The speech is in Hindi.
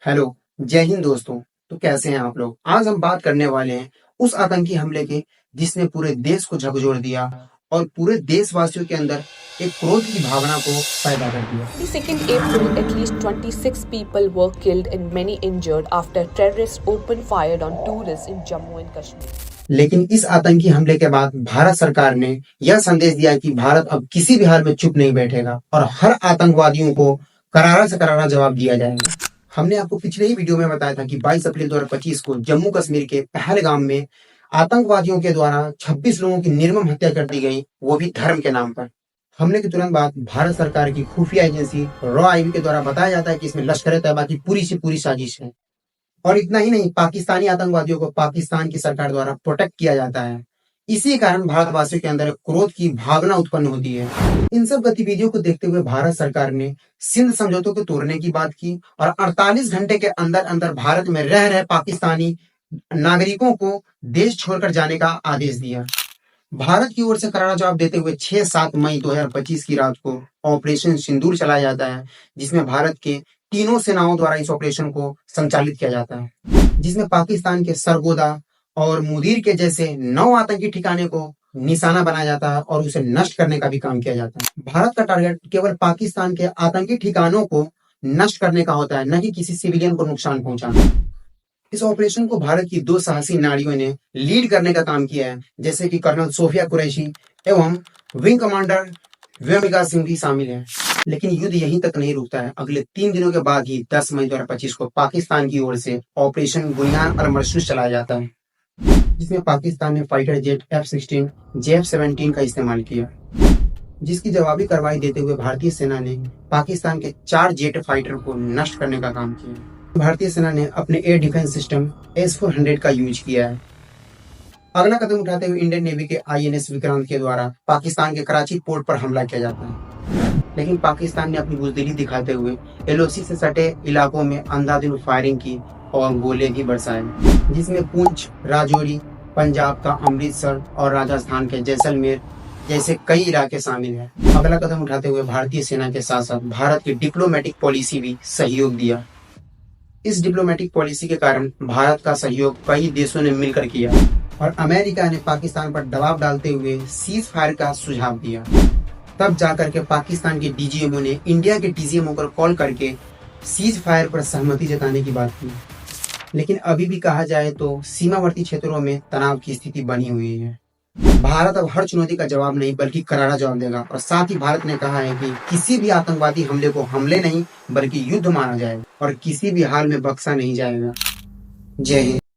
हेलो, जय हिंद दोस्तों। तो कैसे हैं आप लोग? आज हम बात करने वाले हैं उस आतंकी हमले की जिसने पूरे देश को झकझोर दिया और पूरे देशवासियों के अंदर एक क्रोध की भावना को पैदा कर दिया। 22nd April, at least 26 people were killed and many injured after terrorists opened fire on tourists in Jammu and Kashmir. लेकिन इस आतंकी हमले के बाद भारत सरकार ने यह संदेश दिया कि भारत अब किसी भी हाल में चुप नहीं बैठेगा और हर आतंकवादियों को करारा से करारा जवाब दिया जाएगा। हमने आपको पिछले ही वीडियो में बताया था कि 22 अप्रैल 2025 को जम्मू कश्मीर के पहलगाम में आतंकवादियों के द्वारा 26 लोगों की निर्मम हत्या कर दी गई, वो भी धर्म के नाम पर। हमले के तुरंत बाद भारत सरकार की खुफिया एजेंसी रॉ आईबी के द्वारा बताया जाता है कि इसमें लश्कर तैयबा की पूरी से पूरी साजिश है। और इतना ही नहीं, पाकिस्तानी आतंकवादियों को पाकिस्तान की सरकार द्वारा प्रोटेक्ट किया जाता है। इसी कारण भारतवासियों के अंदर क्रोध की भावना उत्पन्न होती है। इन सब गतिविधियों को देखते हुए भारत सरकार ने सिंध समझौतों को तोड़ने की बात की और 48 घंटे के अंदर अंदर भारत में रह रहे पाकिस्तानी नागरिकों को देश छोड़कर जाने का आदेश दिया। भारत की ओर से करारा जवाब देते हुए 6-7 मई 2025 की रात को ऑपरेशन सिंदूर चलाया जाता है, जिसमें भारत के तीनों सेनाओं द्वारा इस ऑपरेशन को संचालित किया जाता है, जिसमें पाकिस्तान के सरगोदा और मुदीर के जैसे 9 आतंकी ठिकाने को निशाना बनाया जाता है और उसे नष्ट करने का भी काम किया जाता है। भारत का टारगेट केवल पाकिस्तान के आतंकी ठिकानों को नष्ट करने का होता है, न कि किसी सिविलियन को नुकसान पहुंचाना। इस ऑपरेशन को भारत की 2 साहसी नारियों ने लीड करने का काम किया है, जैसे कि कर्नल सोफिया कुरैशी एवं विंग कमांडर व्योमिका सिंह भी शामिल है। लेकिन युद्ध यहीं तक नहीं रुकता है। अगले 3 दिनों के बाद ही 10 मई 2025 को पाकिस्तान की ओर से ऑपरेशन बुनियाद और मरसूस चलाया जाता है, जिसमें पाकिस्तान ने फाइटर जेट F-16, JF-17 का इस्तेमाल किया, जिसकी जवाबी कार्रवाई देते हुए भारतीय सेना ने पाकिस्तान के 4 जेट फाइटर को नष्ट करने का काम किया। भारतीय सेना ने अपने एयर डिफेंस सिस्टम S-400 का यूज किया है। अगला कदम उठाते हुए इंडियन नेवी के INS विक्रांत के द्वारा पाकिस्तान के कराची पोर्ट पर हमला किया जाता है, लेकिन पाकिस्तान ने अपनी बुजदिली दिखाते हुए LOC से सटे इलाकों में अंधाधुंध फायरिंग की और गोले भी बरसाए, जिसमें पुंछ, राजौरी, पंजाब का अमृतसर और राजस्थान के जैसलमेर जैसे कई इलाके शामिल हैं। अगला कदम उठाते हुए भारतीय सेना के साथ साथ भारत की डिप्लोमेटिक पॉलिसी भी सहयोग दिया। इस डिप्लोमेटिक पॉलिसी के कारण भारत का सहयोग कई देशों ने मिलकर किया और अमेरिका ने पाकिस्तान पर दबाव डालते हुए सीज फायर का सुझाव दिया। तब जाकर के पाकिस्तान के DGMO ने इंडिया के TGMO पर कॉल करके सीज फायर पर सहमति जताने की बात की। लेकिन अभी भी कहा जाए तो सीमावर्ती क्षेत्रों में तनाव की स्थिति बनी हुई है। भारत अब हर चुनौती का जवाब नहीं बल्कि करारा जवाब देगा और साथ ही भारत ने कहा है कि किसी भी आतंकवादी हमले को हमले नहीं बल्कि युद्ध माना जाएगा और किसी भी हाल में बख्शा नहीं जाएगा। जय हिंद।